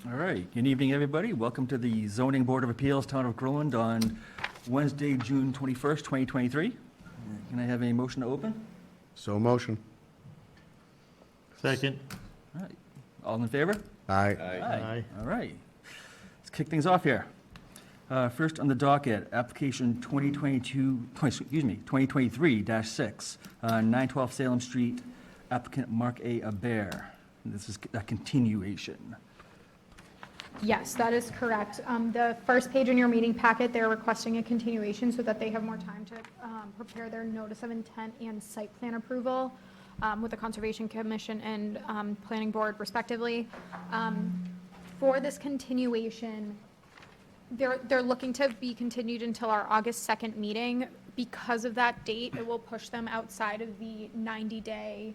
All right, good evening, everybody. Welcome to the Zoning Board of Appeals, Town of Groveland, on Wednesday, June 21st, 2023. Can I have a motion to open? So motion. Second. All right, all in favor? Aye. Aye. All right, let's kick things off here. First on the docket, application 2023-6, 912 Salem Street, applicant Mark A. Aber. This is a continuation. Yes, that is correct. The first page in your meeting packet, they're requesting a continuation so that they have more time to prepare their notice of intent and site plan approval with the Conservation Commission and Planning Board respectively. For this continuation, they're looking to be continued until our August 2nd meeting. Because of that date, it will push them outside of the 90-day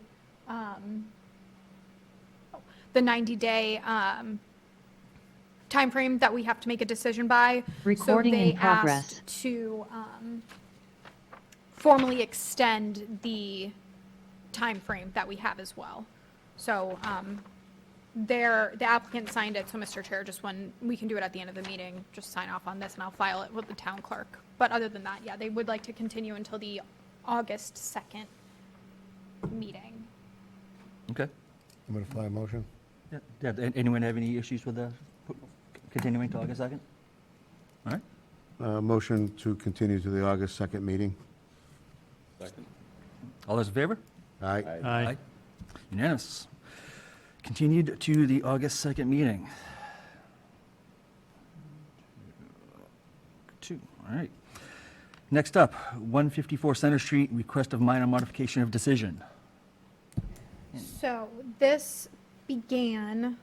timeframe that we have to make a decision by. Recording so they in progress. asked to formally extend the timeframe that we have as well. So the applicant signed it, so Mr. Chair, just when we can do it at the end of the meeting, just sign off on this and I'll file it with the town clerk. But other than that, yeah, they would like to continue until the August 2nd meeting. Okay. I'm going to file a motion. Yeah. Anyone have any issues with continuing to August 2nd? All right. Motion to continue to the August 2nd meeting. Second. All those in favor? Aye. Aye. Unanimous. Continued to the August 2nd meeting. 2, all right. Next up, 154 Center Street, request of minor modification of decision. So this began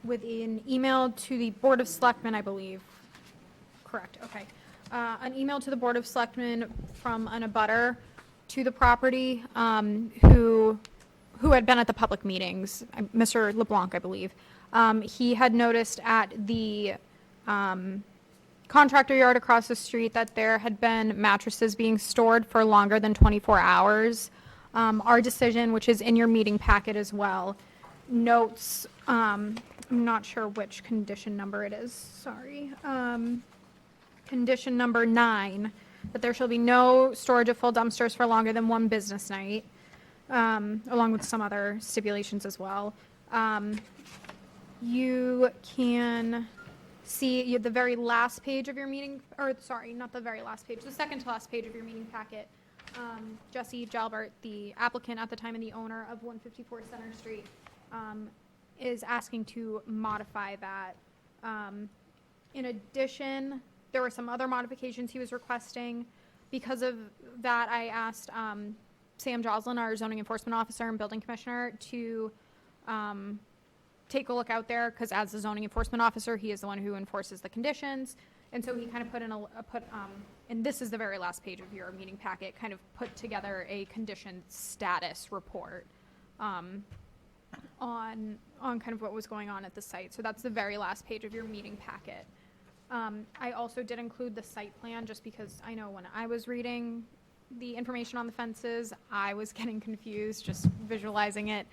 with an email to the Board of Selectmen, I believe. Correct, okay. An email to the Board of Selectmen from an abutter to the property who had been at the public meetings, Mr. LeBlanc, I believe. He had noticed at the contractor yard across the street that there had been mattresses being stored for longer than 24 hours. Our decision, which is in your meeting packet as well, notes, I'm not sure which condition number it is, sorry. Condition number 9, that there shall be no storage of full dumpsters for longer than 1 business night, along with some other stipulations as well. You can see the very last page of your meeting, or sorry, not the very last page, the second to last page of your meeting packet. Jesse Jalbert, the applicant at the time and the owner of 154 Center Street, is asking to modify that. In addition, there were some other modifications he was requesting. Because of that, I asked Sam Joslin, our zoning enforcement officer and building commissioner, to take a look out there, because as the zoning enforcement officer, he is the one who enforces the conditions. And so he kind of put in and this is the very last page of your meeting packet, kind of put together a condition status report on kind of what was going on at the site. So that's the very last page of your meeting packet. I also did include the site plan, just because I know when I was reading the information on the fences, I was getting confused just visualizing it.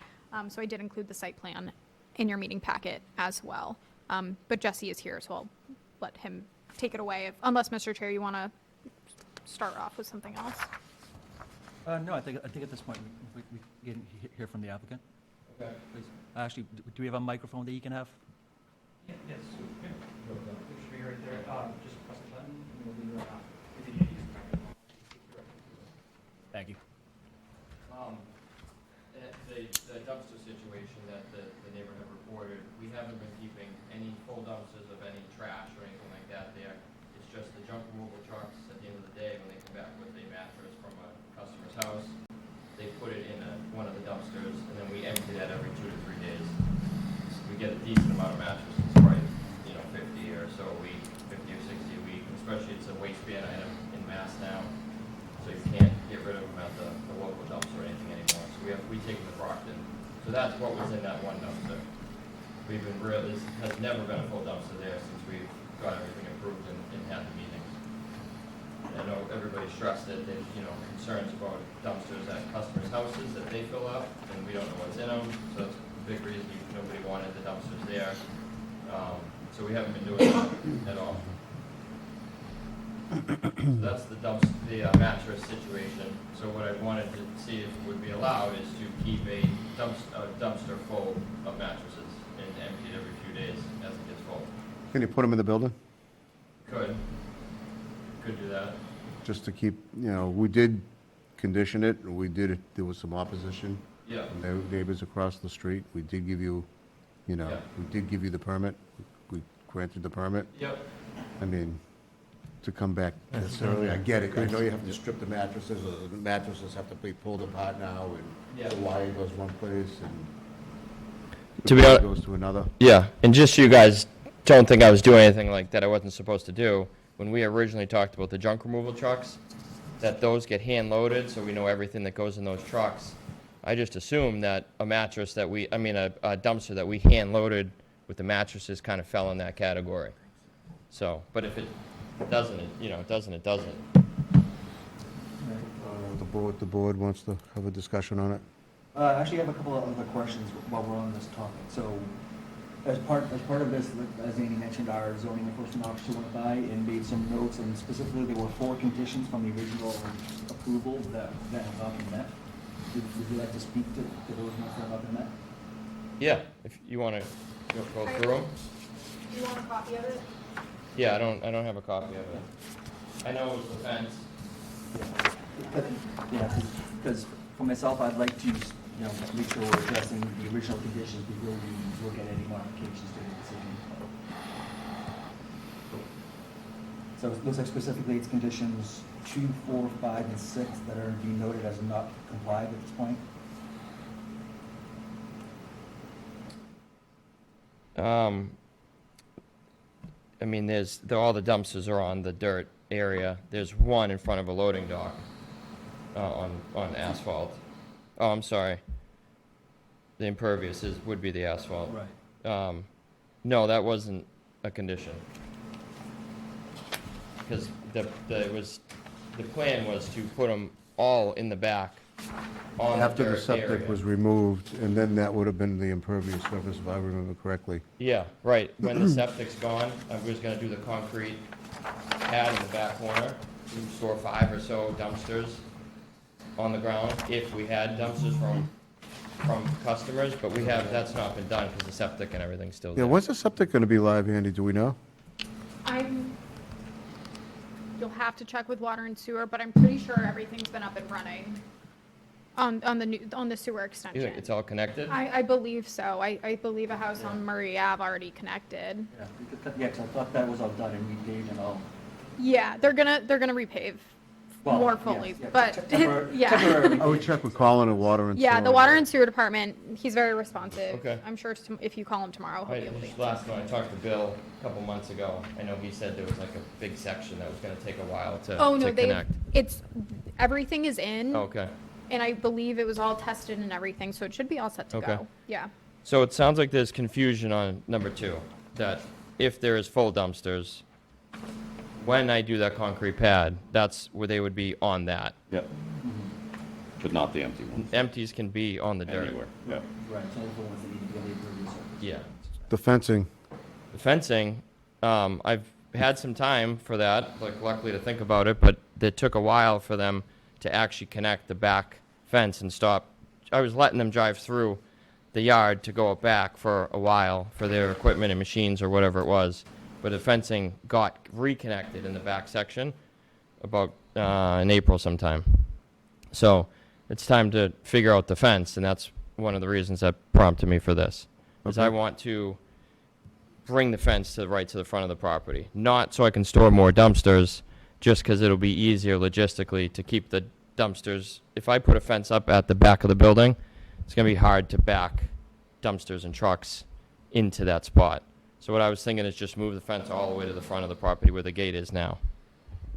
So I did include the site plan in your meeting packet as well. But Jesse is here, so I'll let him take it away, unless, Mr. Chair, you want to start off with something else. No, I think at this point, we can hear from the applicant. Okay. Please. Actually, do we have a microphone that you can have? Yes. It should be right there. Just press the button and we'll do if you need to use the microphone. Thank you. The dumpster situation that the neighborhood reported, we haven't been keeping any full dumpsters of any trash or anything like that there. It's just the junk removal trucks at the end of the day when they come back with a mattress from a customer's house. They put it in one of the dumpsters and then we empty that every 2 to 3 days. So we get a decent amount of mattresses, probably 50 or so a week, 50 or 60 a week. Especially it's a waste bin item in Mass now, so you can't get rid of them at the local dumpster or anything anymore. So we take them to Brockton. So that's what was in that one dumpster. This has never been a full dumpster there since we've got everything approved and had the meetings. And I know everybody stressed that they, concerns about dumpsters at customers' houses that they fill up, and we don't know what's in them. So that's a big reason nobody wanted the dumpsters there. So we haven't been doing that at all. So that's the mattress situation. So what I wanted to see if would be allowed is to keep a dumpster full of mattresses and empty it every few days as it gets full. Can you put them in the building? Could do that. Just to keep, we did condition it, and there was some opposition. Yeah. from neighbors across the street. We did give you, Yeah. we did give you the permit. We granted the permit. Yep. I mean, to come back necessarily, I get it. I know you have to strip the mattresses, or the mattresses have to be pulled apart now, and Yeah. the wire goes one place, and To be the wire hon- goes to another. Yeah, and just so you guys don't think I was doing anything like that I wasn't supposed to do, when we originally talked about the junk removal trucks, that those get hand-loaded, so we know everything that goes in those trucks. I just assumed that a mattress that a dumpster that we hand-loaded with the mattresses kind of fell in that category. So, but if it doesn't, it doesn't. The board wants to have a discussion on it. Actually, I have a couple of other questions while we're on this topic. So, as part of this, as Andy mentioned, our zoning enforcement officer went by and made some notes, and specifically, there were 4 conditions from the original approval that have not been met. Would you like to speak to those ones that have not been met? Yeah, if you want to go through them. You want a copy of it? Yeah, I don't have a copy of it. I know it was the fence. Yeah, because for myself, I'd like to, make sure we're addressing the original conditions before we look at any modifications to the decision. So it looks like specifically it's conditions 2, 4, 5, and 6 that are being noted as not complied at this point. All the dumpsters are on the dirt area. There's one in front of a loading dock on asphalt. Oh, I'm sorry. The impervious would be the asphalt. Right. No, that wasn't a condition. Because the plan was to put them all in the back on the After the dirt septic area. was removed, and then that would have been the impervious surface, if I remember correctly. Yeah, right. When the septic's gone, I was gonna do the concrete pad in the back corner, store 5 or so dumpsters on the ground, if we had dumpsters from customers, but that's not been done because the septic and everything's still Yeah, there. when's the septic gonna be live, Andy, do we know? You'll have to check with water and sewer, but I'm pretty sure everything's been up and running on the sewer You extension. think it's all connected? I believe so. I believe a house on Murray Ave already connected. Yeah, because I thought that was all done and repaved and all. Yeah, they're gonna repave Well, more yes, fully, yeah, but, yeah. temporarily. I would check with Colin and Water and Yeah, Sewer. the water and sewer department, he's very responsive. Okay. I'm sure if you call him tomorrow, he'll be able to Just answer. last time I talked to Bill a couple months ago, I know he said there was like a big section that was gonna take a while Oh, to no, connect. everything is in, Okay. and I believe it was all tested and everything, so it should be all set to Okay. go. Yeah. So it sounds like there's confusion on number 2, that if there is full dumpsters, when I do that concrete pad, that's where they would be on that. Yep. But not the empty ones. Empties can be on the dirt. Anywhere, yeah. Right, so those are the ones that need to be on the impervious surface. Yeah. The fencing, The fencing, I've had some time for that, luckily to think about it, but it took a while for them to actually connect the back fence and stop. I was letting them drive through the yard to go back for a while for their equipment and machines or whatever it was. But the fencing got reconnected in the back section about in April sometime. So it's time to figure out the fence, and that's one of the reasons that prompted me for this. Is I Okay. want to bring the fence to the front of the property. Not so I can store more dumpsters, just because it'll be easier logistically to keep the dumpsters. If I put a fence up at the back of the building, it's going to be hard to back dumpsters and trucks into that spot. So what I was thinking is just move the fence all the way to the front of the property where the gate is now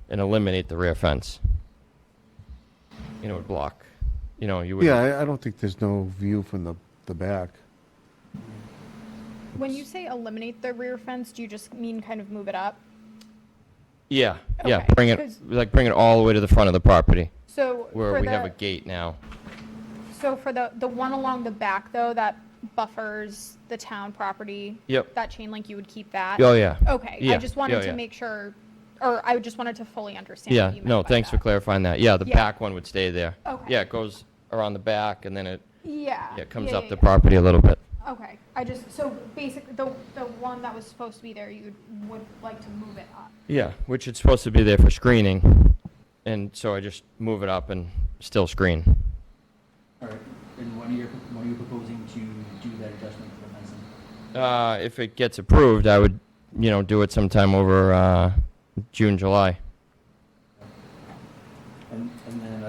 and eliminate the rear fence. It would block. You would. yeah, I don't think there's no view from the back. When you say eliminate the rear fence, do you just mean kind of move it up? Yeah. Okay, Bring it 'cause- bring it all the way to the front of the property So where for we have a the, gate now. so for the one along the back though, that buffers the town property. Yep. That chain link, you would keep that? Oh, yeah. Okay, I Yeah, just wanted yeah, to yeah. make sure, or I just wanted to fully understand Yeah, what you meant no, by thanks for that. clarifying that. Yeah, the Yeah. back one would stay there. Okay. Yeah, it goes around the back and then it Yeah. comes yeah, up yeah, the yeah. property a little bit. Okay, so basically, the one that was supposed to be there, you would like to move it up? Yeah, which it's supposed to be there for screening, and so I just move it up and still screen. All right, and when are you proposing to do that adjustment for the fencing? If it gets approved, I would, do it sometime over June, July. And then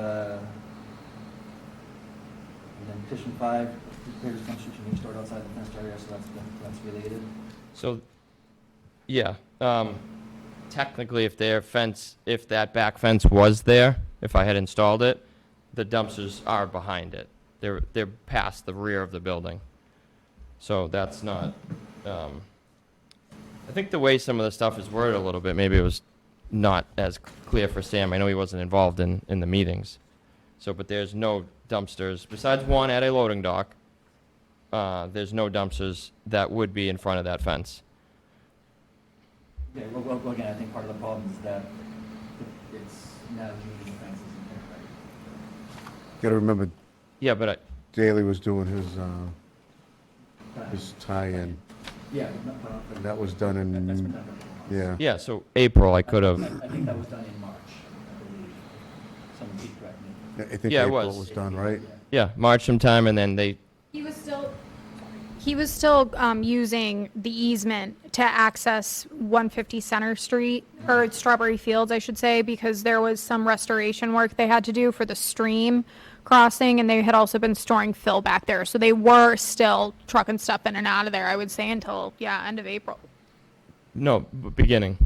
petition 5, prepares construction being stored outside the fenced area, so that's related. So, yeah, technically, if that back fence was there, if I had installed it, the dumpsters are behind it. They're past the rear of the building. So that's not, I think the way some of the stuff is worded a little bit, maybe it was not as clear for Sam. I know he wasn't involved in the meetings. So, but there's no dumpsters, besides one at a loading dock, there's no dumpsters that would be in front of that fence. Yeah, well, again, I think part of the problem is that it's now using the fences and things, Gotta remember, Yeah, but Daley was doing right? his tie-in, Yeah, but and that was done that's been in, done for a while. yeah. yeah, so April I could have, I think that was done in March, I believe. Someone please correct me. I think Yeah, it April was. was done, right? yeah, March sometime, and then He was still using the easement to access 150 Center Street, or Strawberry Fields, I should say, because there was some restoration work they had to do for the stream crossing, and they had also been storing fill back there. So they were still trucking stuff in and out of there, I would say, until, end of April. no, beginning.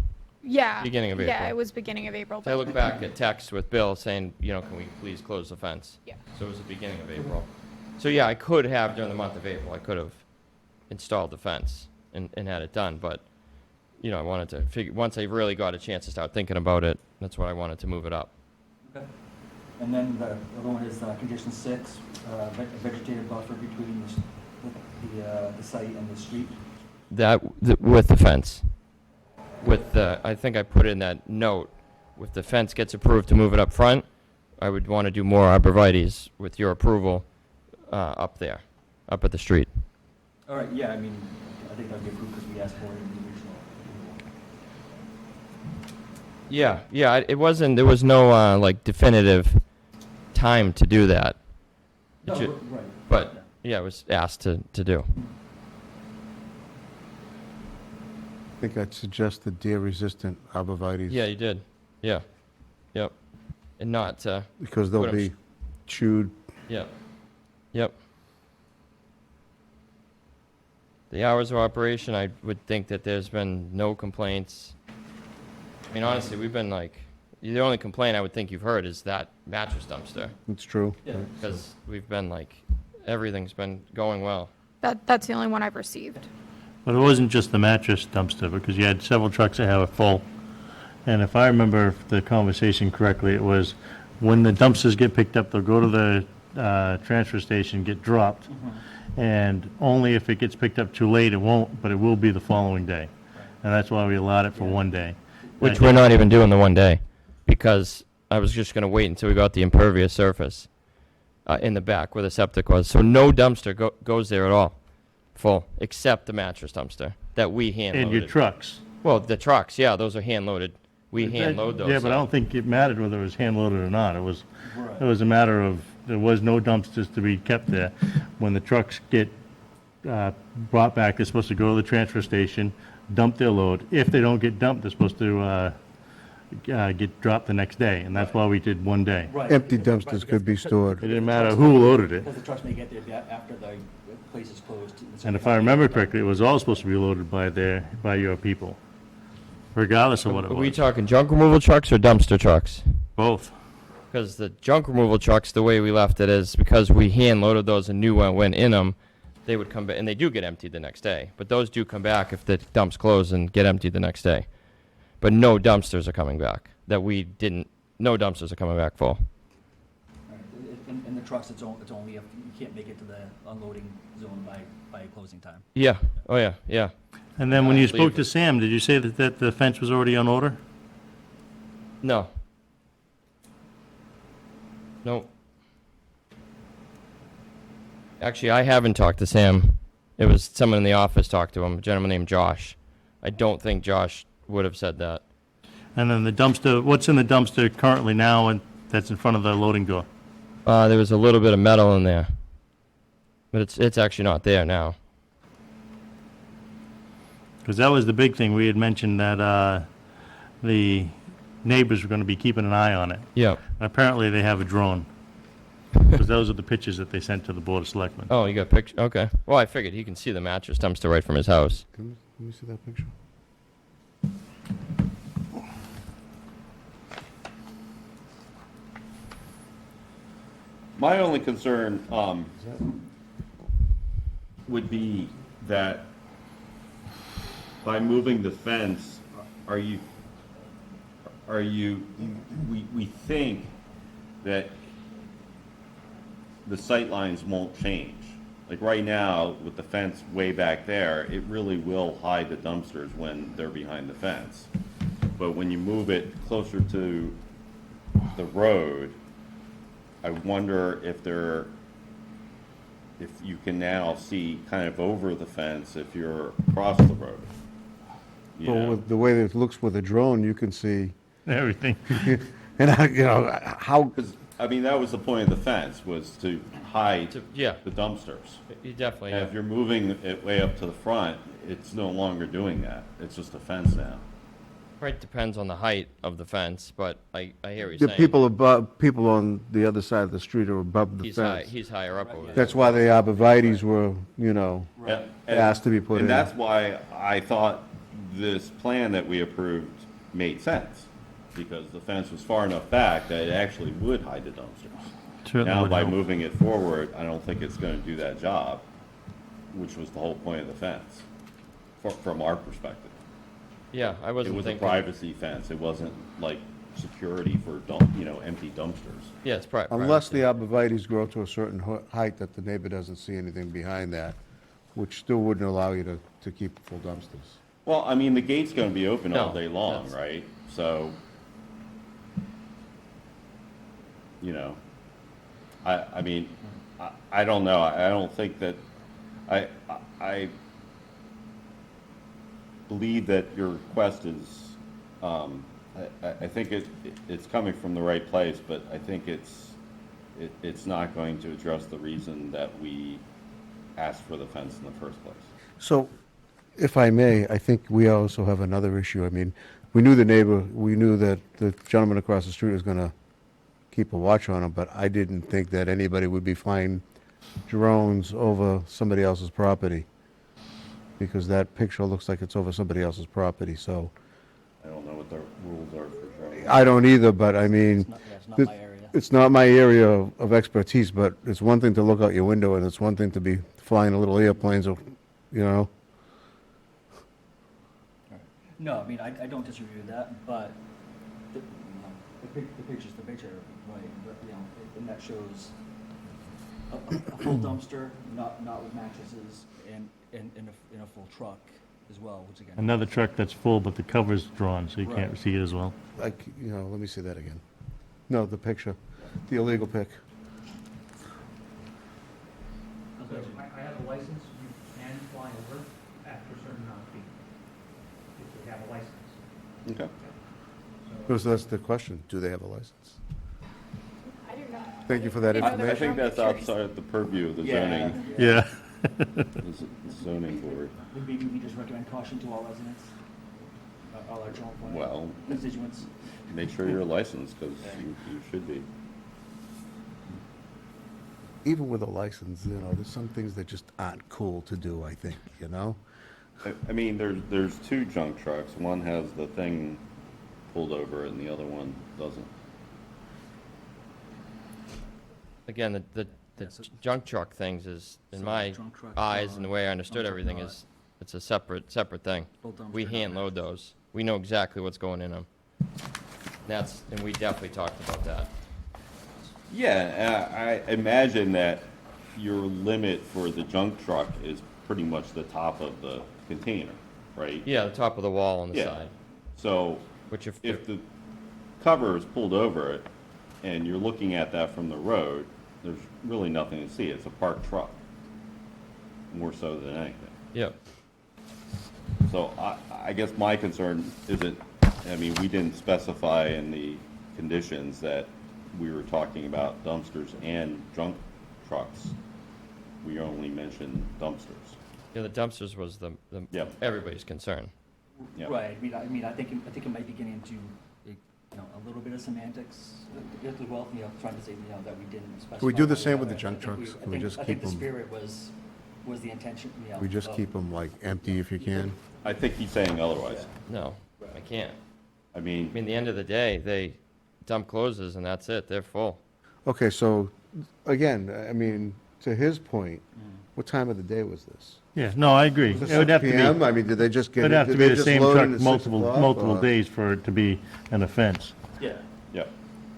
Yeah. Beginning of Yeah, April. it was beginning of April. I look back at text with Bill saying, can we please close the fence? Yeah. So it was the beginning of April. So yeah, I could have, during the month of April, I could have installed the fence and had it done, but, I wanted to figure, once I really got a chance to start thinking about it, that's what I wanted to move it up. Okay. And then the other one is condition 6, vegetative buffer between the site and the street. With the fence. I think I put in that note, if the fence gets approved to move it up front, I would want to do more arborvitae's with your approval, up there, up at the street. All right, yeah, I mean, I think that'd be approved because we asked for it in the original approval. Yeah, there was no, definitive time to do that. No, Ju- right. But, yeah, it was asked to do. I think I'd suggest the deer-resistant arborvitae's. Yeah, you did. Yeah. Yep. And not, Because they'll Put 'em be chewed. yep. Yep. The hours of operation, I would think that there's been no complaints. I mean, honestly, we've been the only complaint I would think you've heard is that mattress dumpster. It's true. Yeah. Because we've been everything's been going well. That's the only one I've received. But it wasn't just the mattress dumpster, because you had several trucks that had it full. And if I remember the conversation correctly, it was when the dumpsters get picked up, they'll go to the transfer station, get dropped, and only if it gets picked up too late, it won't, but it will be the following day. And that's why we allowed it for one day. Which we're not even doing the one day, because I was just going to wait until we got the impervious surface in the back where the septic was. So no dumpster goes there at all, full, except the mattress dumpster that we hand And loaded. your trucks. Well, the trucks, yeah, those are hand loaded. We hand load those. Yeah, but I so- don't think it mattered whether it was hand loaded or not. It was Right. a matter of, there was no dumpsters to be kept there. When the trucks get brought back, they're supposed to go to the transfer station, dump their load. If they don't get dumped, they're supposed to get dropped the next day, and that's why we did one day. Right. Empty Right, dumpsters could be It stored. didn't matter who loaded it. Because the trucks may get there after the place is closed. And if I remember correctly, it was all supposed to be loaded by your people, regardless of what it Are we was. talking junk removal trucks or dumpster trucks? Both. Because the junk removal trucks, the way we left it is because we hand loaded those and knew what went in them, they would come back, and they do get emptied the next day. But those do come back if the dumps close and get emptied the next day. But no dumpsters are coming back. No dumpsters are coming back full. All right, in the trucks, it's only if you can't make it to the unloading zone by closing time. Yeah, oh yeah, yeah. And then when you I believe spoke to it. Sam, did you say that the fence was already on order? No. No. Actually, I haven't talked to Sam. It was someone in the office talked to him, a gentleman named Josh. I don't think Josh would have said that. And then the dumpster, what's in the dumpster currently now and that's in front of the loading door? There was a little bit of metal in there, but it's actually not there now. Because that was the big thing. We had mentioned that the neighbors were going to be keeping an eye on it. Yeah. Apparently, they have a drone. Because those are the pictures that they sent to the Board of Selectmen. Oh, you got a picture? Okay. Well, I figured he can see the mattress dumpster right from his house. Let me see that picture. My only concern, would be that by moving the fence, we think that the sight lines won't change. Like right now, with the fence way back there, it really will hide the dumpsters when they're behind the fence. But when you move it closer to the road, I wonder if you can now see kind of over the fence if you're across the road. You Well, know? with the way that it looks with a drone, you can see, Everything. and how, 'Cause, I mean, that was the point of the fence, was to hide Yeah, the dumpsters. you definitely. And if you're moving it way up to the front, it's no longer doing that. It's just a fence now. Right, depends on the height of the fence, but I hear what you're the saying. people on the other side of the street are above the He's high, fence. he's higher up over there. That's why the arborvitae's were, Yeah, asked to be put in. And that's why I thought this plan that we approved made sense, because the fence was far enough back that it actually would hide the dumpsters. Certainly Now, would by help. moving it forward, I don't think it's gonna do that job, which was the whole point of the fence, from our perspective. Yeah, I It wasn't was a thinking. privacy fence, it wasn't like security for empty dumpsters. Yeah, it's privacy. Unless the arborvitae's grow to a certain height that the neighbor doesn't see anything behind that, which still wouldn't allow you to keep full dumpsters. Well, I mean, the gate's gonna be open all No, day long, that's- right? So, I mean, I don't know, I don't think that, I believe that your request is, I think it's coming from the right place, but I think it's not going to address the reason that we asked for the fence in the first place. So, if I may, I think we also have another issue. I mean, we knew that the gentleman across the street was gonna keep a watch on him, but I didn't think that anybody would be flying drones over somebody else's property, because that picture looks like it's over somebody else's property, so, I don't know what the rules are for drones. I don't either, but I mean, It's not my area. it's not my area of expertise, but it's one thing to look out your window, and it's one thing to be flying the little airplanes, you know? No, I mean, I don't disagree with that, but the picture's the picture, right, but, and that shows a full dumpster, not with mattresses, and in a full truck as well, which again. Another truck that's full, but the cover's drawn, so you can't Right. see it as well. Like, let me see that again. No, the picture, the illegal pic. So I have a license, you can fly over after a certain amount of feet, if you have a license. Okay. Because that's the question, do they have a license? I do not. Thank you for that I I information. think that's outside the purview of the zoning, Yeah. the zoning board. Would maybe we just recommend caution to all residents, all our general point Well, constituents. make sure you're licensed, because you should be. Even with a license, there's some things that just aren't cool to do, I think, I mean, there's two junk trucks. One has the thing pulled over it, and the other one doesn't. Again, the Yeah, so- junk truck things is, in So my junk truck eyes not, and the way I understood junk truck everything not. is, it's a separate thing. Full dumpster, We not hand load those. We know exactly what's going in them. And we definitely talked about that. Yeah, I imagine that your limit for the junk truck is pretty much the top of the container, right? Yeah, the top of the wall on the Yeah. side, So which if the cover is pulled over it and you're looking at that from the road, there's really nothing to see. It's a parked truck, more so than anything. yep. So I guess my concern isn't, I mean, we didn't specify in the conditions that we were talking about dumpsters and junk trucks. We only mentioned dumpsters. Yeah, the dumpsters was the Yep. everybody's concern. Yeah. Right, I think it might be getting into, a little bit of semantics as well, trying to say, that we didn't specify. Can we do the how same with we the cover it. junk I think trucks? Can we just I think keep the 'em- spirit was the intention, We just of- keep them like empty if you can. I think he's saying otherwise. No, I can't. I mean, I mean, the end of the day, they dump closes and that's it. They're full. Okay, so, again, I mean, to his point, Mm. what time of the day was this? Yeah, no, I agree. Was It it would have 6 to PM? be, I mean, did they just get? it'd have to did be they the just same load truck in at 6 multiple, o'clock, multiple or- days for it to be an offense. Yeah, yeah.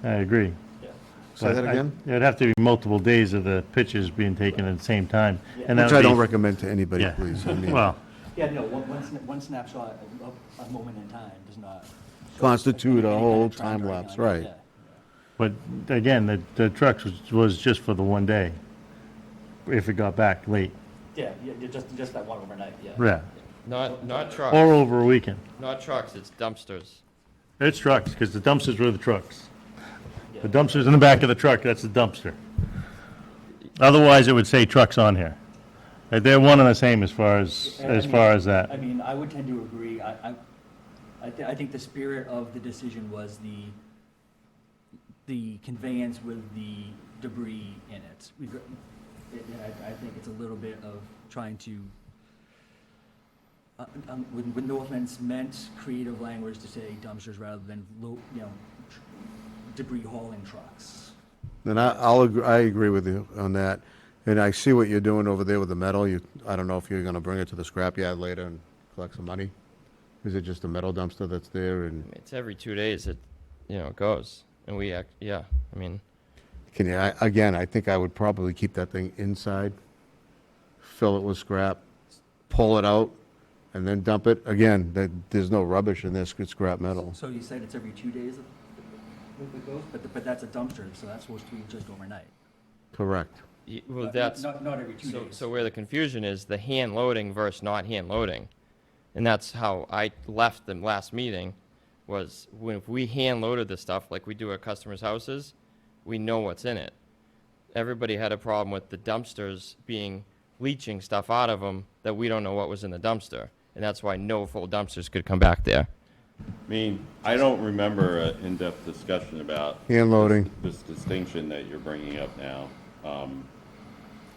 I agree. yeah. Say that But I- again? It'd have to be multiple days of the pitches being taken at the same time. And that Which would I don't be- recommend to anybody, Yeah. please. I mean, Well, Yeah, no, one snapshot of a moment in time does not. Constitute a any kind whole of trend time or lapse, anything like right. that, but again, the trucks was just for the one day, if it got back late. Yeah, just that one overnight, yeah. Yeah, Not trucks. or over a weekend. Not trucks, it's dumpsters. It's trucks, because the dumpsters were the trucks. Yeah. The dumpster's in the back of the truck, that's the dumpster. Otherwise, it would say trucks on here. They're one and the same as far as I that. mean, I would tend to agree. I think the spirit of the decision was the conveyance with the debris in it. I think it's a little bit of trying to, with no offense meant, creative language to say dumpsters rather than debris hauling trucks. Then I agree with you on that. And I see what you're doing over there with the metal. I don't know if you're gonna bring it to the scrapyard later and collect some money. Is it just a metal dumpster that's there and It's every 2 days it, goes. And yeah, I mean, can you, again, I think I would probably keep that thing inside, fill it with scrap, pull it out, and then dump it. Again, there's no rubbish in this, it's scrap metal. So you said it's every 2 days that goes, but that's a dumpster, so that's supposed to be just overnight. Correct. well, Not- that's, Not every 2 days. so where the confusion is, the hand loading versus not hand loading. And that's how I left the last meeting, was if we hand loaded the stuff like we do at customers' houses, we know what's in it. Everybody had a problem with the dumpsters leaching stuff out of them that we don't know what was in the dumpster. And that's why no full dumpsters could come back there. I mean, I don't remember an in-depth discussion about Hand loading. this distinction that you're bringing up now.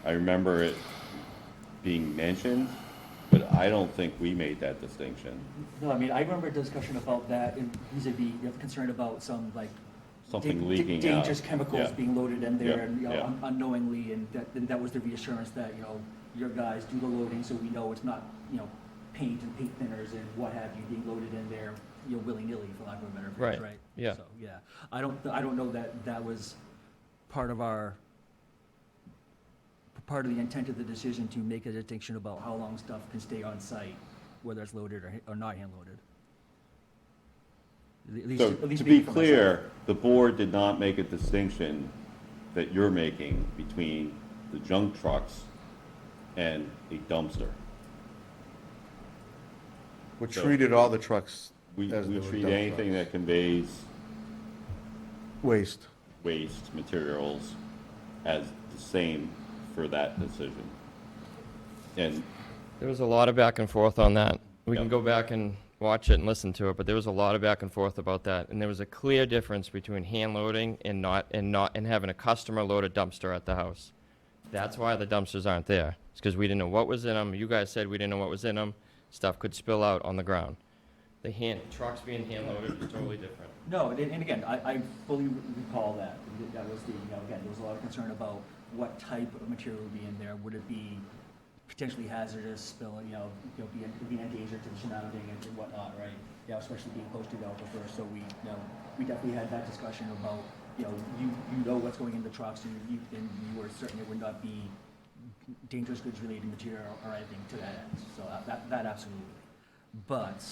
I remember it being mentioned, but I don't think we made that distinction. No, I mean, I remember a discussion about that, and vis-a-vis, you have concern about some, like, Something leaking out. dangerous chemicals Yeah. being loaded in there, Yeah, and, yeah. unknowingly, and that was the reassurance that, your guys do the loading, so we know it's not, paint and paint thinners and what have you being loaded in there, willy-nilly, for lack of a better phrase, Right, right? yeah. So, yeah, I don't know that was part of part of the intent of the decision to make a distinction about how long stuff can stay on site, whether it's loaded or not hand-loaded. At least- So, at least to speaking be for clear, myself. the board did not make a distinction that you're making between the junk trucks and a dumpster. We So- treated all the trucks We as they were treat dump anything trucks. that conveys Waste. waste materials as the same for that decision. And There was a lot of back and forth on that. We can Yep. go back and watch it and listen to it, but there was a lot of back and forth about that. And there was a clear difference between hand loading and having a customer load a dumpster at the house. That's why the dumpsters aren't there. It's because we didn't know what was in them. You guys said we didn't know what was in them. Stuff could spill out on the ground. The trucks being hand loaded is totally different. No, and again, I fully recall that. That was again, there was a lot of concern about what type of material would be in there. Would it be potentially hazardous, spill, be a danger to the surrounding and whatnot, right? Yeah, especially being close to the aquifer, so we definitely had that discussion about you know, you know what's going in the trucks, and you are certain it would not be dangerous goods related material or anything to that end. So that absolutely. But,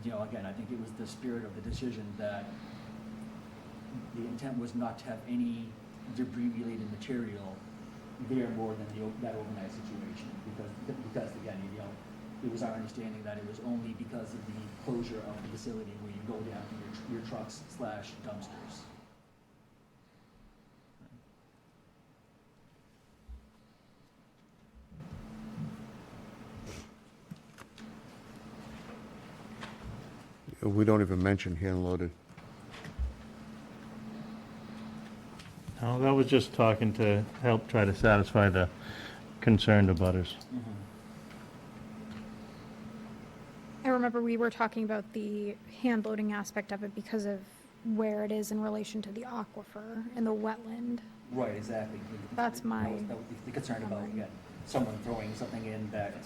you know, again, I think it was the spirit of the decision that the intent was not to have any debris-related material there more than that overnight situation, because again, you know, it was our understanding that it was only because of the closure of the facility where you go down to your trucks / dumpsters. We don't even mention hand-loaded. No, that was just talking to help try to satisfy the concerned abutters. I remember we were talking about the hand loading aspect of it because of where it is in relation to the aquifer and the wetland. Right, exactly. That's my That was the concern about, memory. again, someone throwing something in that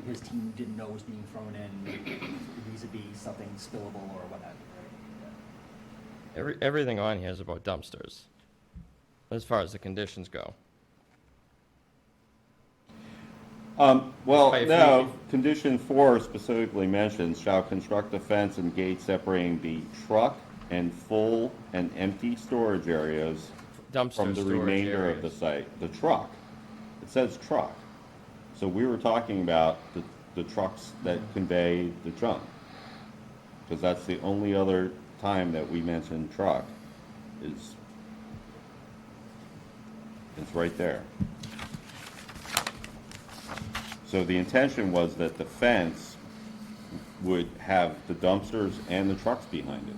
his team didn't know was being thrown in, vis-a-vis something spillable or whatnot. Everything on here is about dumpsters, as far as the conditions go. Well, If no, we- condition 4 specifically mentions, shall construct a fence and gate separating the truck and full and empty storage areas Dumpster from the storage remainder of the areas. site. The truck, it says truck. So we were talking about the trucks that convey the junk. Because that's the only other time that we mentioned truck is, it's right there. So the intention was that the fence would have the dumpsters and the trucks behind it,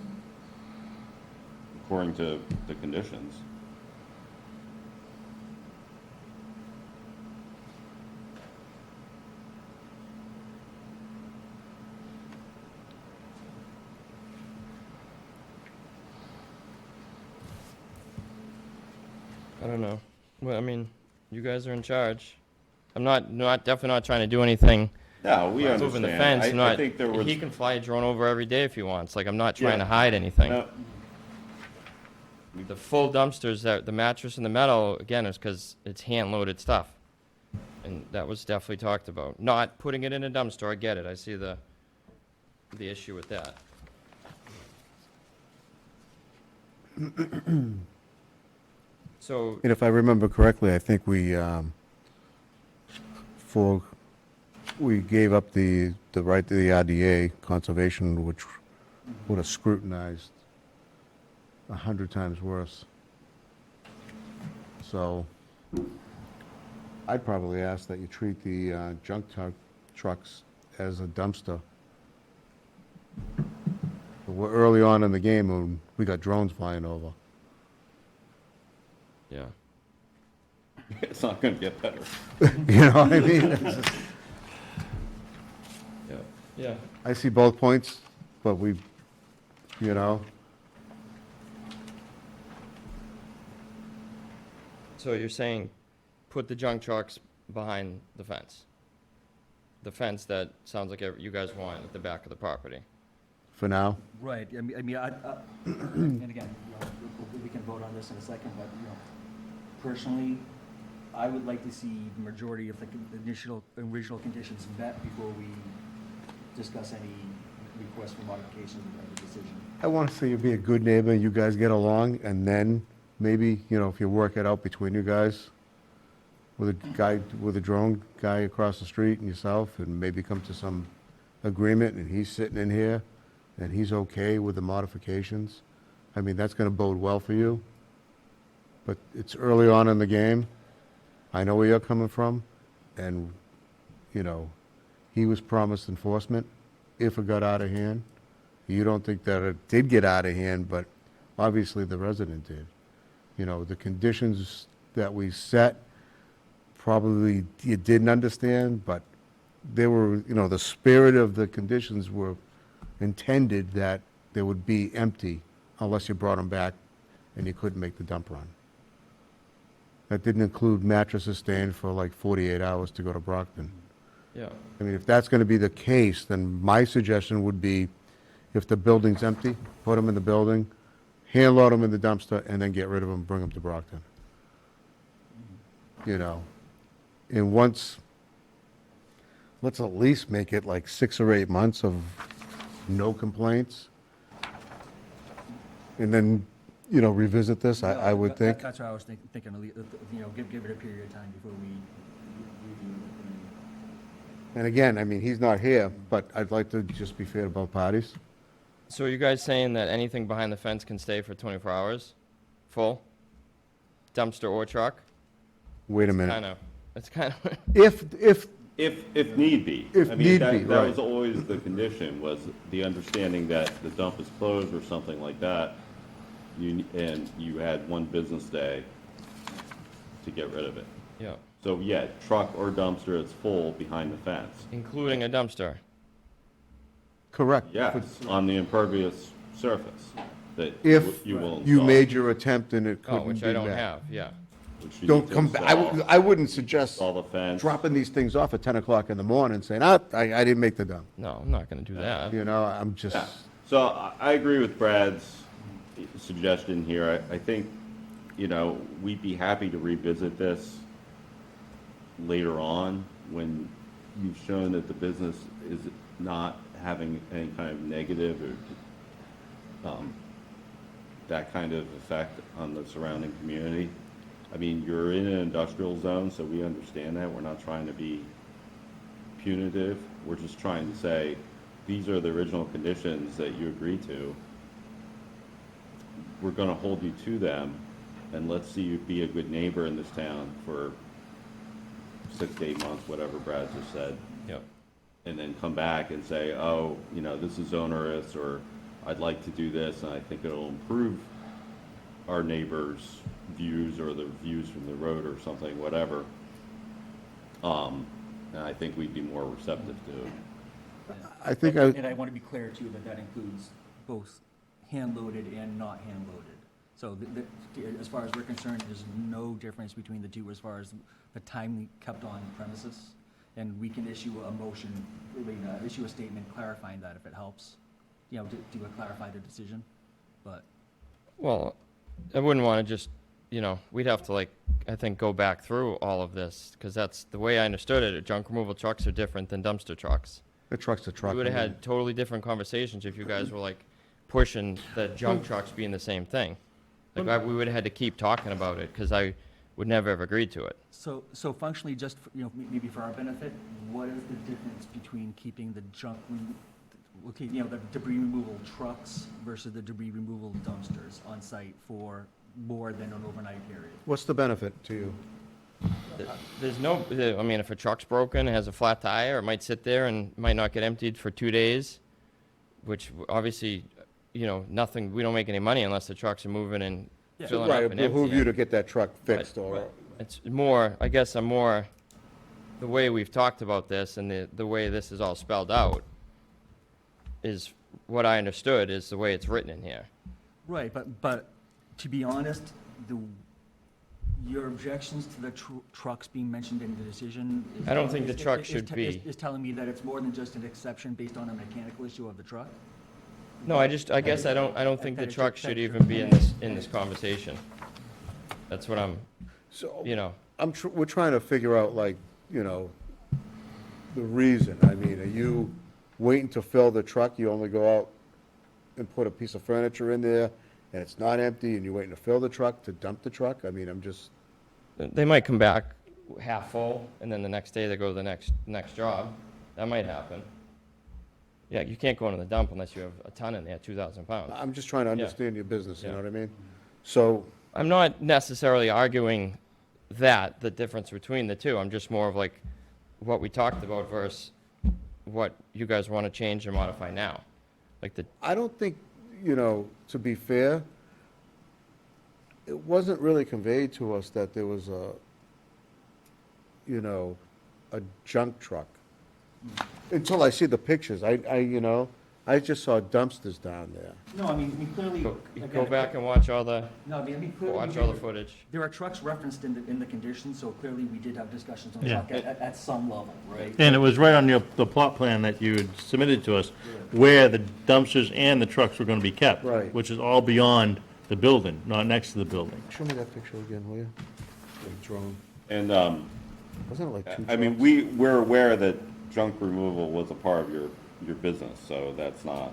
according to the conditions. I don't know. Well, I mean, you guys are in charge. I'm definitely not trying to do anything. No, we understand. Moving the fence, I not, think there was, he can fly a drone over every day if he wants. Like, I'm not trying Yeah. to hide anything. no, The full dumpsters, the mattress and the metal, again, is because it's hand-loaded stuff. And that was definitely talked about. Not putting it in a dumpster, I get it. I see the issue with that. So, And if I remember correctly, I think we gave up the right to the RDA conservation, which would have scrutinized 100 times worse. So I'd probably ask that you treat the junk trucks as a dumpster. We're early on in the game when we got drones flying over. yeah. it's not gonna get better. You know what I mean? It's just- Yeah. Yeah. I see both points, but you know, So you're saying put the junk trucks behind the fence? The fence that sounds like you guys want at the back of the property? for now. Right, and again, you know, we can vote on this in a second, but, you know, personally, I would like to see the majority of the original conditions met before we discuss any requests for modifications of the decision. I want to say you be a good neighbor, you guys get along, and then maybe, you know, if you work it out between you guys, with a drone guy across the street and yourself, and maybe come to some agreement, and he's sitting in here, and he's okay with the modifications. I mean, that's going to bode well for you. But it's early on in the game. I know where you're coming from, and, you know, he was promised enforcement if it got out of hand. You don't think that it did get out of hand, but obviously the resident did. You know, the conditions that we set, probably you didn't understand, but they were, you know, the spirit of the conditions were intended that they would be empty unless you brought them back and you couldn't make the dump run. That didn't include mattresses staying for like 48 hours to go to Brockton. Yeah. I mean, if that's going to be the case, then my suggestion would be, if the building's empty, put them in the building, hand load them in the dumpster, and then get rid of them, bring them to Brockton. You know, and once, let's at least make it like 6 or 8 months of no complaints. And then, you know, revisit this, I would think. That's what I was thinking, you know, give it a period of time before we review it. And again, I mean, he's not here, but I'd like to just be fair to both parties. So are you guys saying that anything behind the fence can stay for 24 hours? Full? Dumpster or truck? Wait a minute. It's kind of, If, If need be. If I mean, need that- be, That right. was always the condition, was the understanding that the dump is closed or something like that. And you had one business day to get rid of it. yeah, So, yeah, truck or dumpster, it's full behind the fence. including a dumpster. correct. Yes, on the impervious surface that If you will you install. made your attempt and it Oh, couldn't which be I don't met. have, yeah. which you Don't need to come back, install- I wouldn't suggest Install the fence. dropping these things off at 10 o'clock in the morning saying, I didn't make the dump. No, I'm not gonna do that. You know, I'm just, Yeah. So I agree with Brad's suggestion here. I think, you know, we'd be happy to revisit this later on when you've shown that the business is not having any kind of negative or that kind of effect on the surrounding community. I mean, you're in an industrial zone, so we understand that. We're not trying to be punitive. We're just trying to say, these are the original conditions that you agreed to. We're gonna hold you to them, and let's see you be a good neighbor in this town for 6 to 8 months, whatever Brad just said. Yep. And then come back and say, oh, you know, this is onerous, or I'd like to do this, and I think it'll improve our neighbors' views or the views from the road or something, whatever. And I think we'd be more receptive to it. I think And I want to be clear too, that that includes both hand-loaded and not hand-loaded. So as far as we're concerned, there's no difference between the two as far as the time kept on premises. And we can issue a motion, issue a statement clarifying that if it helps, you know, to clarify the decision, but. Well, I wouldn't wanna just, you know, we'd have to like, I think, go back through all of this, cause that's the way I understood it. Junk removal trucks are different than dumpster trucks. the truck's a truck. We would've had totally different conversations if you guys were like pushing the junk trucks being the same thing. Like, we would've had to keep talking about it, cause I would never have agreed to it. So functionally, just, you know, maybe for our benefit, what is the difference between keeping the you know, the debris removal trucks versus the debris removal dumpsters on site for more than an overnight period? What's the benefit to you? There's no, I mean, if a truck's broken, it has a flat tire, it might sit there and might not get emptied for 2 days, which obviously, you know, nothing, we don't make any money unless the trucks are moving and filling Right, up it and behoove you to emptying. get that truck fixed or, Right. It's more, I guess I'm more, the way we've talked about this and the way this is all spelled out is what I understood is the way it's written in here. Right, but to be honest, your objections to the trucks being mentioned in the decision. I don't think the truck should be. Is telling me that it's more than just an exception based on a mechanical issue of the truck? No, I guess I don't think the That it truck should- should that even be in this conversation. That's what I'm, so, you know, we're trying to figure out like, you know, the reason. I mean, are you waiting to fill the truck? You only go out and put a piece of furniture in there and it's not empty and you're waiting to fill the truck to dump the truck? I mean, I'm just, they might come back half full and then the next day they go to the next job. That might happen. Yeah, you can't go into the dump unless you have a ton in there, 2,000 pounds. I'm just trying to understand your business, you Yeah. know what I mean? So, I'm not necessarily arguing that, the difference between the two. I'm just more of like what we talked about versus what you guys want to change or modify now. Like I don't think, you know, to be fair, it wasn't really conveyed to us that there was a, you know, a junk truck. Until I see the pictures, you know, I just saw dumpsters down there. No, I mean, clearly. go again, back and watch all the No, I mean, clearly. watch all the footage. There are trucks referenced in the conditions, so clearly we did have discussions on Yeah. truck at some level, right? And it was right on the plot plan that you had submitted to us, where the dumpsters and the trucks were gonna be kept. Right. Which is all beyond the building, not next to the building. Show me that picture again, will you? The drone. And, Wasn't it like two I mean, trucks? we're aware that junk removal was a part of your business, so that's not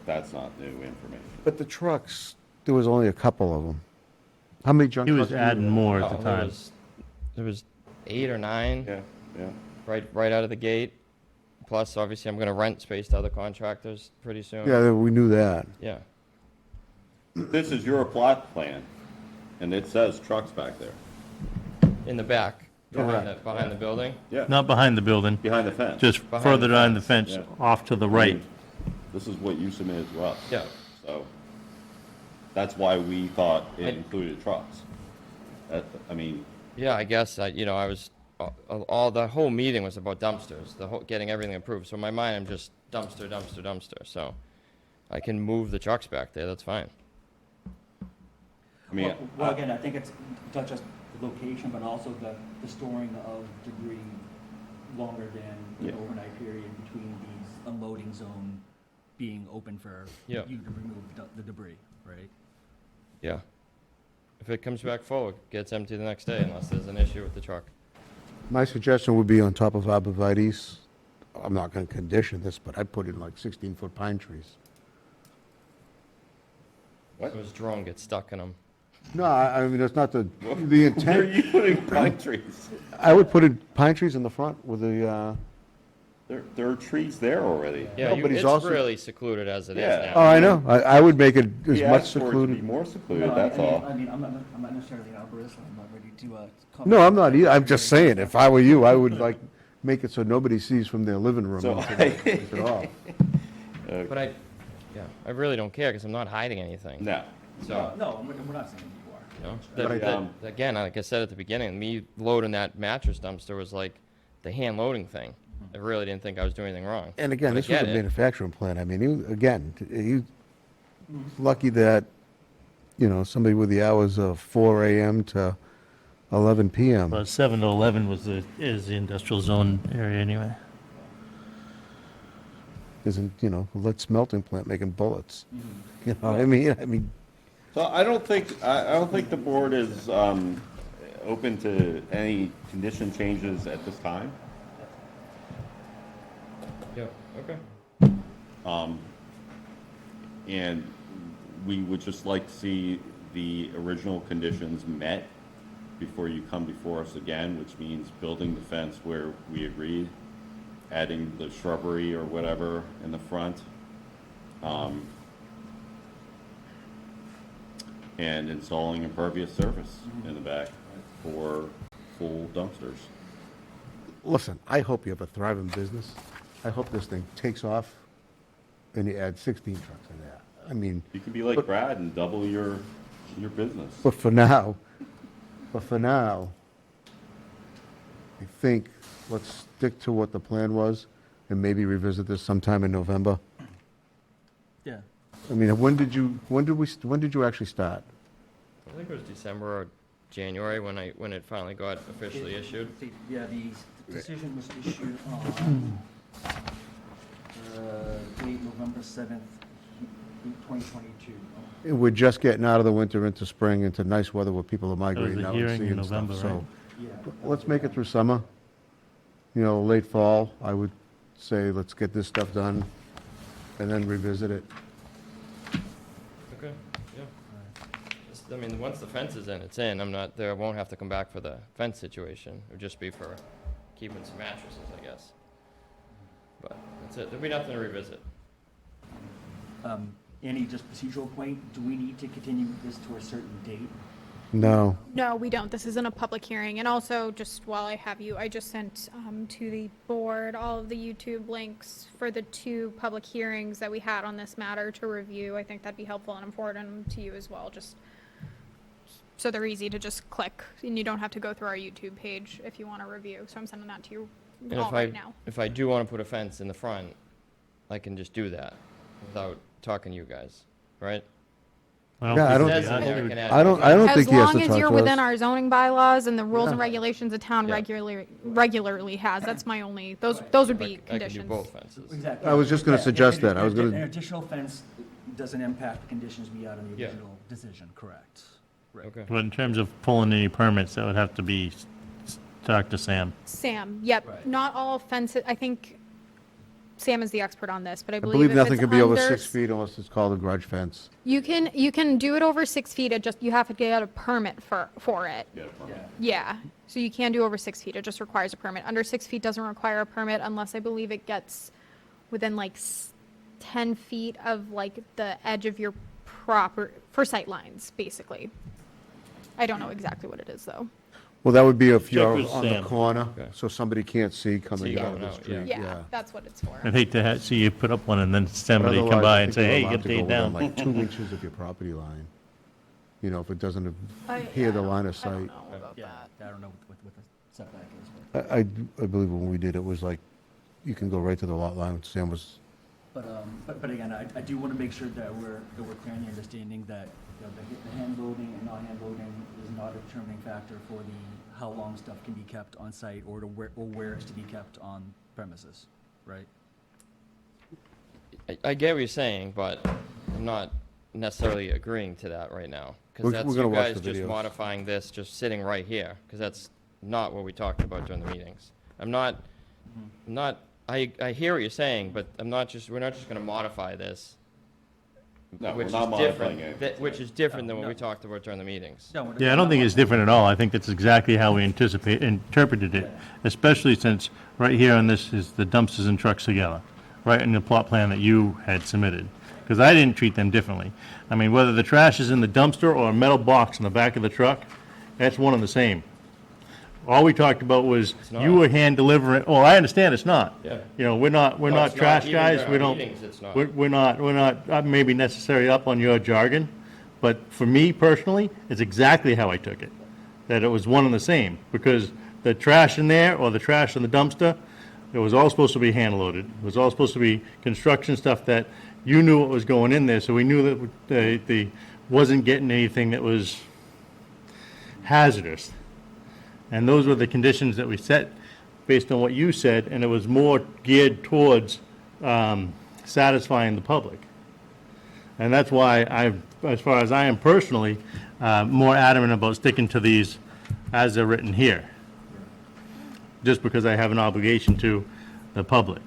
new information. But the trucks, there was only a couple of them. How many junk He trucks? was adding more at Oh, the there time. was 8 or 9 Yeah. right out of the gate. Plus, obviously, I'm going to rent space to other contractors pretty soon. Yeah, we knew that. Yeah. This is your plot plan, and it says trucks back there. In the back, Correct. behind the building. Yeah, Not behind the building, behind the fence. just Behind further the down the fence, fence, yeah. off to the I right. mean, This is what you submitted to us. Yeah. So, that's why we thought it I- included trucks. I mean, Yeah, I guess I was all the whole meeting was about dumpsters, getting everything approved. So in my mind, I'm just dumpster. So I can move the trucks back there. That's fine. I mean, Well, again, I think it's not just the location, but also the storing of debris longer than Yeah. the overnight period between these unloading zone being open for Yeah. you to remove the debris, right? Yeah. If it comes back full, it gets empty the next day unless there's an issue with the truck. My suggestion would be on top of arborvitae's. I'm not gonna condition this, but I'd put in like 16-foot pine trees. What? Those drone gets stuck in them. No, I mean, that's not the where are intent. you putting pine trees? I would put in pine trees in the front with the, There are trees there already. Yeah, No, but he's it's also- really secluded as it is Yeah. oh, now. I know, I would make it as He much asked for it to be secluded. more secluded, No, that's all. I mean, I'm not necessarily an arborist, I'm not ready to, comment. No, I'm not either, I'm just saying, if I were you, I would like, make it so nobody sees from their living room So into the place at all. But I really don't care because I'm not hiding anything. No. So, No, we're not saying you are. you know, But again, like I said at the beginning, me loading that mattress dumpster was like the hand loading thing. I really didn't think I was doing anything wrong. And again, But I this was a get it. manufacturing plant, I mean, you lucky that, somebody with the hours of 4 AM to 11 PM. Well, 7 to 11 is the industrial zone area anyway. Isn't, a lead smelting plant making bullets. I mean, So I don't think the board is open to any condition changes at this time. Yeah, okay. And we would just like to see the original conditions met before you come before us again, which means building the fence where we agreed, adding the shrubbery or whatever in the front, and installing impervious surface in the back for full dumpsters. listen, I hope you have a thriving business. I hope this thing takes off and you add 16 trucks in there. I mean, You could be like Brad and double your business. but for now, I think let's stick to what the plan was and maybe revisit this sometime in November. Yeah. I mean, when did you actually start? I think it was December or January when it finally got officially issued. Yeah, the decision was issued on date November 7th, 2022. We're just getting out of the winter into spring, into nice weather where people are There was migrating a out and hearing in seeing stuff, November, so. right? Yeah. Let's make it through summer, late fall, I would say, let's get this stuff done and then revisit it. Okay, yeah. I mean, once the fence is in, it's in. I'm not there. I won't have to come back for the fence situation. It would just be for keeping some mattresses, I guess. But that's it. There'll be nothing to revisit. Any just procedural point, do we need to continue this to a certain date? No, No, we don't. This isn't a public hearing. And also, just while I have you, I just sent to the board all of the YouTube links for the 2 public hearings that we had on this matter to review. I think that'd be helpful and important to you as well, just so they're easy to just click and you don't have to go through our YouTube page if you want to review. So I'm sending that to you And all right now. if I do want to put a fence in the front, I can just do that without talking to you guys, right? Yeah, I It don't- says think in there you it would- can add- I don't As think he has long to as talk you're to within us. our zoning bylaws and the rules and Yeah. regulations the town Yeah. regularly has, that's my only, those would be I can do conditions. both fences. Exactly. I was just gonna Yeah, suggest and- that. I was and gonna- An additional fence doesn't impact the conditions we had in the Yeah. original decision, correct? Right. Okay. But in terms of pulling any permits, that would have to be, talk to Sam. Sam, yep, Right. not all fences, I think Sam is the expert on this, but I I believe believe if nothing it's can be over under 6 feet unless it's called a garage fence. You can do it over 6 feet, it just, you have to get a permit for it. Get a permit. Yeah. Yeah, so you can do over 6 feet, it just requires a permit. Under 6 feet doesn't require a permit unless I believe it gets within like 10 feet of like the edge of your proper, for sight lines, basically. I don't know exactly what it is, though. Well, that would be if Check you're with on the Sam. corner, Okay. so somebody can't see coming See out of going the out, yeah. street, Yeah, yeah. that's what it's for. I'd hate to see you put up one and then But somebody come otherwise, by I and think say, you're hey, allowed get to paid go within, down. like 2 inches of your property line. You know, if it doesn't I adhere the don't- line of I don't sight. know about Yeah, that. I don't know what the setback is, but. I believe when we did it was like, you can go right to the lot line, Sam was, But again, I do want to make sure that we're clear in the understanding that, you know, the hand loading and non-hand loading is not a determining factor for how long stuff can be kept on site or where it's to be kept on premises, right? I get what you're saying, but I'm not necessarily agreeing to that right now. We're- Because that's we're gonna you watch guys the just videos. modifying this, just sitting right here, because that's not what we talked about during the meetings. I'm not, I hear what you're saying, but we're not just gonna modify this. No, we're which is not modifying different. it. Which is different than what No. we talked about during the meetings. No, we're- Yeah, I don't think it's different at all. I think that's exactly how we interpreted it, especially since right here on this is the dumpsters and trucks together, right in the plot plan that you had submitted. Because I didn't treat them differently. I mean, whether the trash is in the dumpster or a metal box in the back of the truck, that's one and the same. All we talked about was not. you were hand delivering, well, I understand it's not. Yeah. You know, we're not No, it's not. trash Even guys, during we our don't. meetings, it's not. We're not maybe necessarily up on your jargon, but for me personally, it's exactly how I took it. That it was one and the same, because the trash in there or the trash in the dumpster, it was all supposed to be hand loaded. It was all supposed to be construction stuff that you knew what was going in there, so we knew that the wasn't getting anything that was hazardous. And those were the conditions that we set based on what you said, and it was more geared towards satisfying the public. And that's why as far as I am personally, more adamant about sticking to these as they're written here. Just because I have an obligation to the public.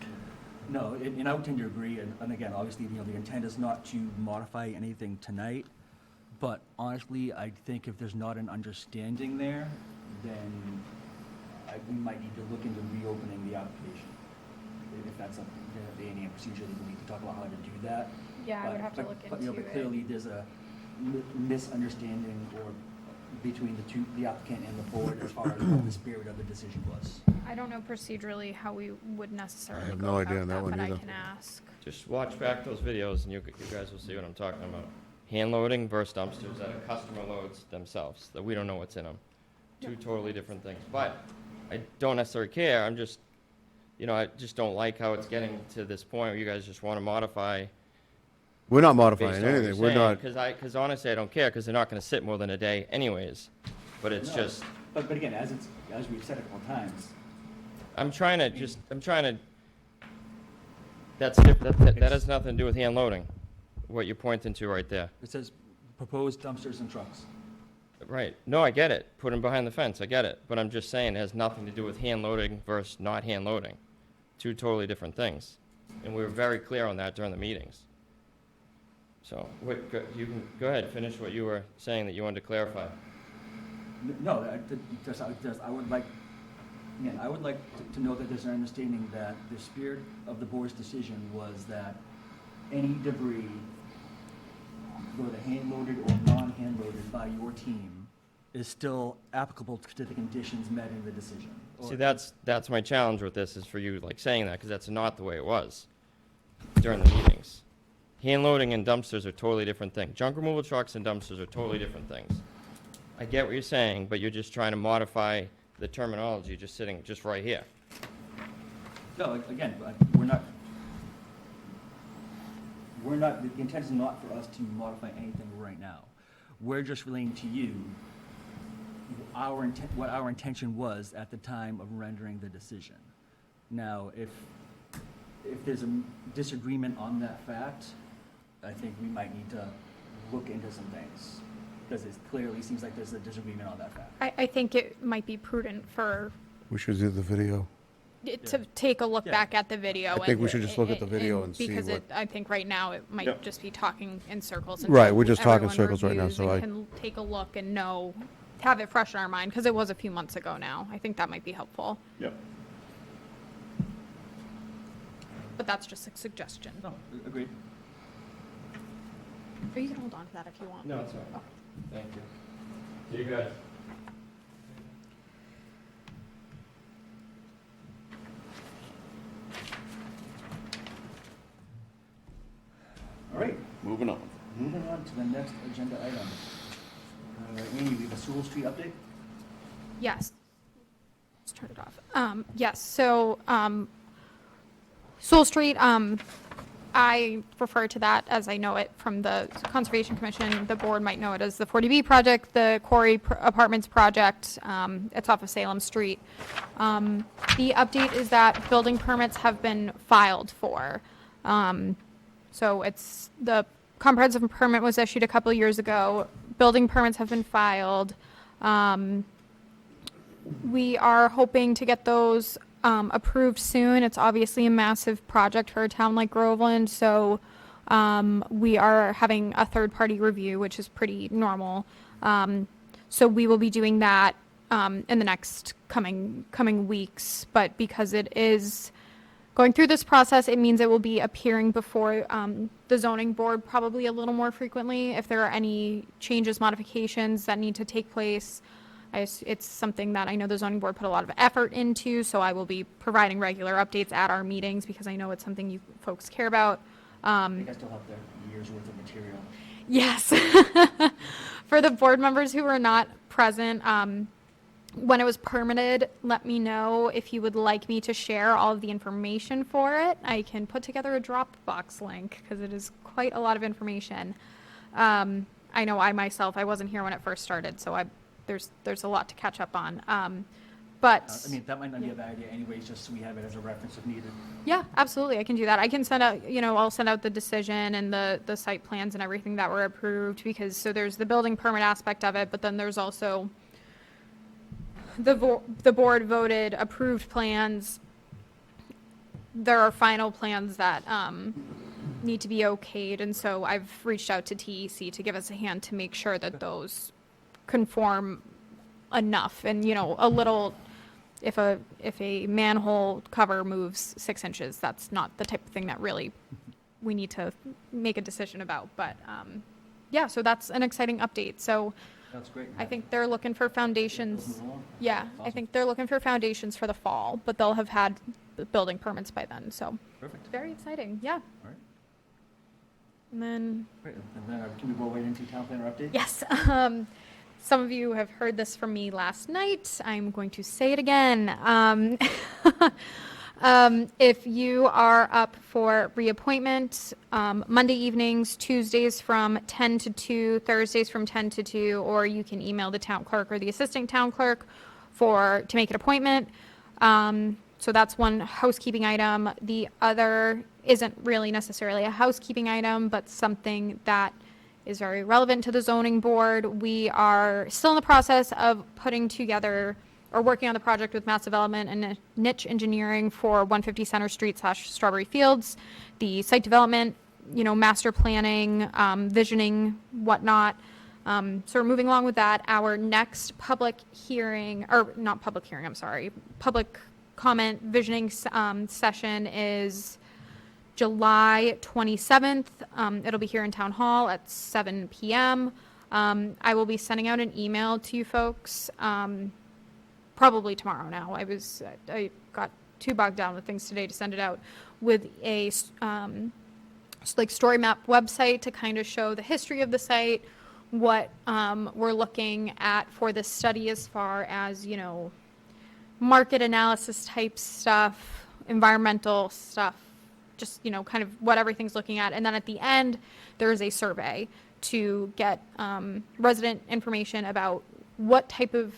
No, and I would tend to agree, and again, obviously, you know, the intent is not to modify anything tonight, but honestly, I think if there's not an understanding there, then we might need to look into reopening the application. If that's something, the A&M procedure, we need to talk about how to do that. Yeah, I would But- have to but- look But, you know, into but it. clearly, there's a misunderstanding or between the applicant and the board as far as what the spirit of the decision was. I don't know procedurally how we would necessarily I have go no about idea on that one but I either. can ask. Just watch back those videos and you guys will see what I'm talking about. Hand loading versus dumpsters that a customer loads themselves, that we don't know what's in them. Two totally different things. But I don't necessarily care, I'm just, you know, I just don't like how it's getting to this point where you guys just want to modify we're not based modifying on what you're anything, we're saying. not, Because honestly, I don't care, because they're not going to sit more than a day anyways. But it's No, just, But again, as we've said a couple times, I'm trying to, that has nothing to do with hand loading, what you're pointing to right there. it says proposed dumpsters and trucks. Right. No, I get it. Put them behind the fence. I get it. But I'm just saying it has nothing to do with hand loading versus not hand loading. Two totally different things. And we were very clear on that during the meetings. So, you can go ahead, finish what you were saying that you wanted to clarify. No, I would like, again, I would like to know that there's an understanding that the spirit of the board's decision was that any debris, whether hand-loaded or non-hand-loaded by your team, is still applicable to the conditions met in the decision. See, that's my challenge with this, is for you, like, saying that, because that's not the way it was during the meetings. Hand loading and dumpsters are totally different things. Junk removal trucks and dumpsters are totally different things. I get what you're saying, but you're just trying to modify the terminology just sitting just right here. No, again, the intent is not for us to modify anything right now. We're just relaying to you what our intention was at the time of rendering the decision. Now, if there's a disagreement on that fact, I think we might need to look into some things, because it clearly seems like there's a disagreement on that fact. I think it might be prudent for We should do the video. it to take a look Yeah. back at the video. I think we should just look at the video and see because what- I think right now it might Yep. just be talking in circles. Right, until we're just talking everyone circles right now, reviews so and I- can take a look and know, have it fresh in our mind, because it was a few months ago now. I think that might be helpful, Yep. but that's just a suggestion. No, agreed. Or you can hold on to that if you want. No, it's all right. Thank you. See you guys. All right, Moving on. moving on to the next agenda item. Amy, we have a Sewell Street update? Yes. Let's turn it off. Yes, so, Sewell Street, I refer to that as I know it from the Conservation Commission. The board might know it as the 40B project, the Quarry Apartments project. It's off of Salem Street. The update is that building permits have been filed for. So it's, the comprehensive permit was issued a couple of years ago. Building permits have been filed. We are hoping to get those approved soon. It's obviously a massive project for a town like Groveland, so we are having a third-party review, which is pretty normal. So we will be doing that in the next coming weeks, but because it is going through this process, it means it will be appearing before the zoning board probably a little more frequently if there are any changes, modifications that need to take place. It's something that I know the zoning board put a lot of effort into, so I will be providing regular updates at our meetings because I know it's something you folks care about. I think I still have their year's worth of material. Yes. For the board members who were not present, when it was permitted, let me know if you would like me to share all of the information for it. I can put together a Dropbox link because it is quite a lot of information. I know I myself, I wasn't here when it first started, so there's a lot to catch up on. But I mean, that might not be a bad idea anyways, just so we have it as a reference if needed. yeah, absolutely, I can do that. I can send out, I'll send out the decision and the site plans and everything that were approved, because, so there's the building permit aspect of it, but then there's also the board voted approved plans. There are final plans that need to be okayed, and so I've reached out to TEC to give us a hand to make sure that those conform enough, and, a little, if a manhole cover moves 6 inches, that's not the type of thing that really we need to make a decision about, but, yeah, so that's an exciting update, so That's great. I think they're looking for foundations. Move along. Yeah, I Awesome. think they're looking for foundations for the fall, but they'll have had the building permits by then, so Perfect. very exciting, yeah. All right. And then, Great. And then can we roll right into town planner update? yes, some of you have heard this from me last night. I'm going to say it again. If you are up for reappointment, Monday evenings, Tuesdays from 10 to 2, Thursdays from 10 to 2, or you can email the town clerk or the assistant town clerk to make an appointment. So that's one housekeeping item. The other isn't really necessarily a housekeeping item, but something that is very relevant to the zoning board. We are still in the process of putting together or working on the project with Mass Development and Niche Engineering for 150 Center Street / Strawberry Fields, the site development, master planning, visioning, whatnot. So we're moving along with that. Our next public hearing, or not public hearing, I'm sorry, public comment visioning session is July 27th. It'll be here in Town Hall at 7 p.m. I will be sending out an email to you folks probably tomorrow now. I got too bogged down with things today to send it out with a story map website to kind of show the history of the site, what we're looking at for this study as far as, market analysis type stuff, environmental stuff, just, kind of what everything's looking at. And then at the end, there is a survey to get resident information about what type of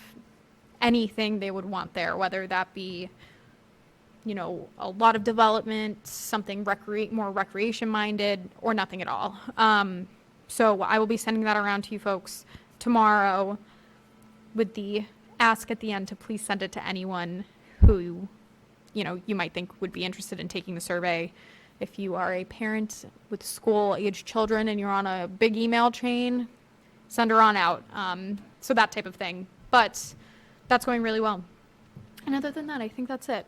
anything they would want there, whether that be a lot of development, something more recreation minded, or nothing at all. So I will be sending that around to you folks tomorrow with the ask at the end to please send it to anyone who, you might think would be interested in taking the survey. If you are a parent with school-aged children and you're on a big email chain, send her on out. So that type of thing. But that's going really well. And other than that, I think that's it.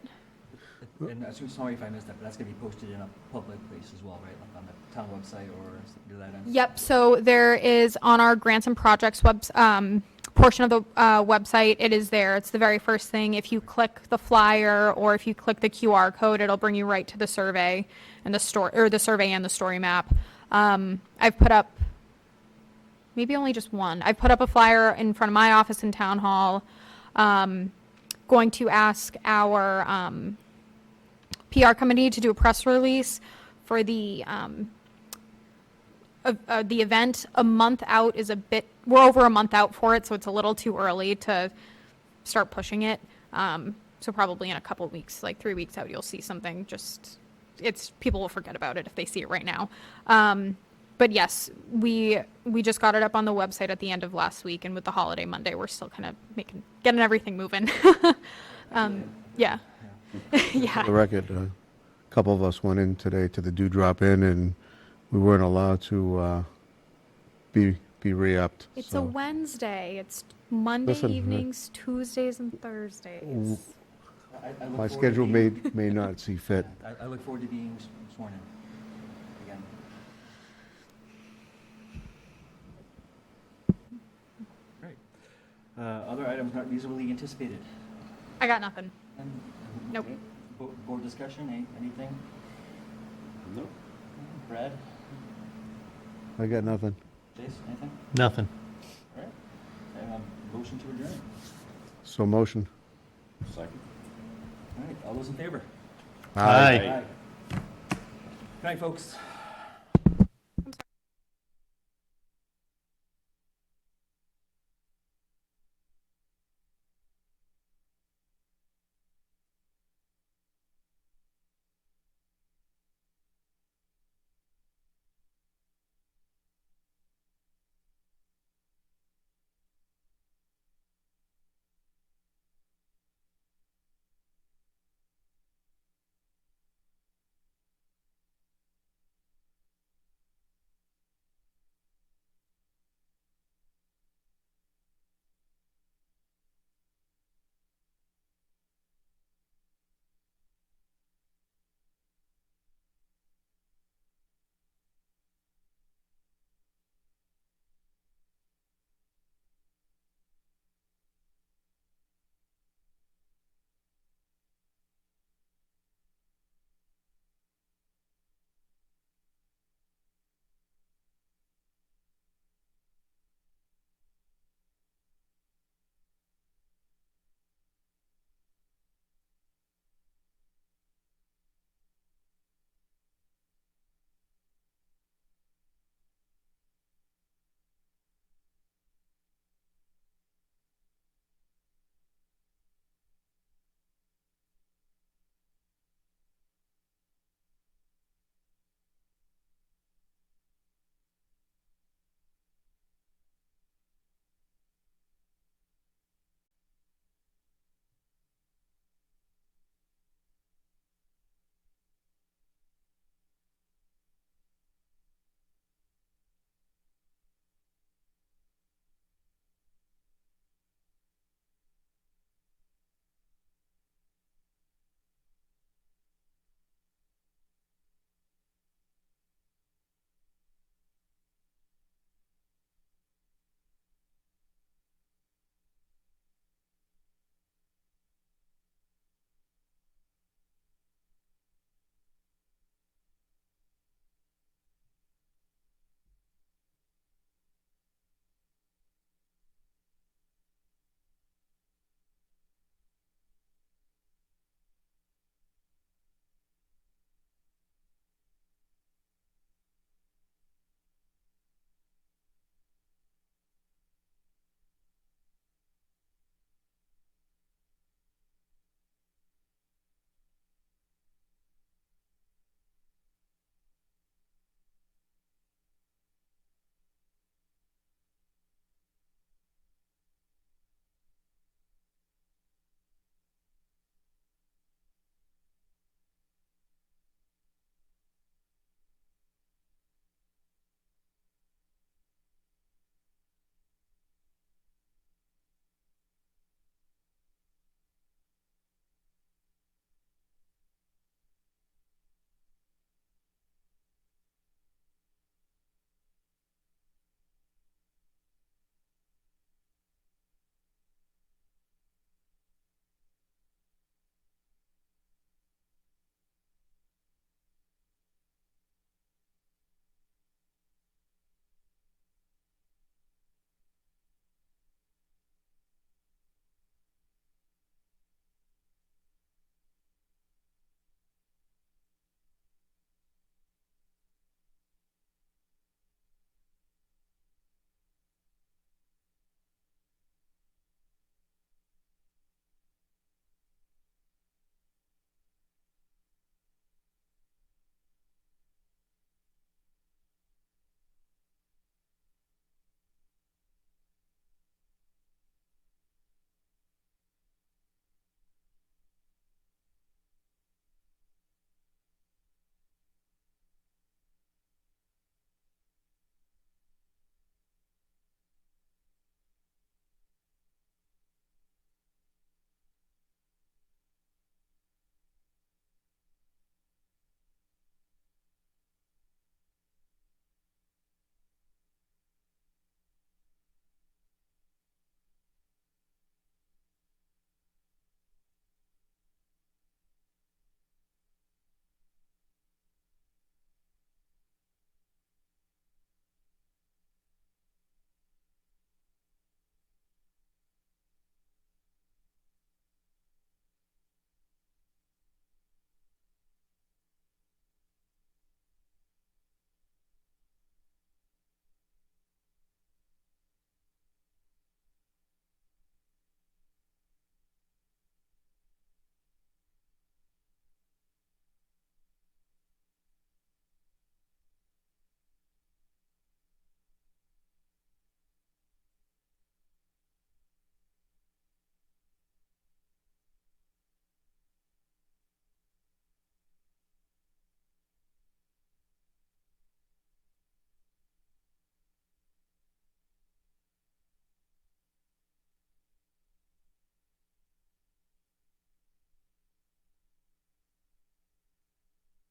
And sorry if I missed that, but that's gonna be posted in a public place as well, right? Like on the town website or do that? Yep, so there is on our grants and projects portion of the website, it is there. It's the very first thing. If you click the flyer or if you click the QR code, it'll bring you right to the survey and the survey and the story map. I've put up maybe only just one. I've put up a flyer in front of my office in Town Hall, going to ask our PR committee to do a press release for the event. A month out is we're over a month out for it, so it's a little too early to start pushing it. So probably in a couple weeks, like 3 weeks out, you'll see something. People will forget about it if they see it right now. But yes, we just got it up on the website at the end of last week, and with the holiday Monday, we're still kind of getting everything moving. Yeah. For Yeah. the record, a couple of us went in today to the Dewdrop Inn, and we weren't allowed to be re-upped. It's a so. Wednesday. It's Monday Listen, evenings, Tuesdays, and Thursdays. I look My forward to schedule being- may not see fit. I look forward to being sworn in again. Great. Other items not reasonably anticipated? I got nothing. Nope. Okay. Board discussion, anything? Nope. Brad, I got nothing. Jace, anything? Nothing. All right. Motion to adjourn. So motion. Second. All right, all those in favor? Aye. Good night, folks.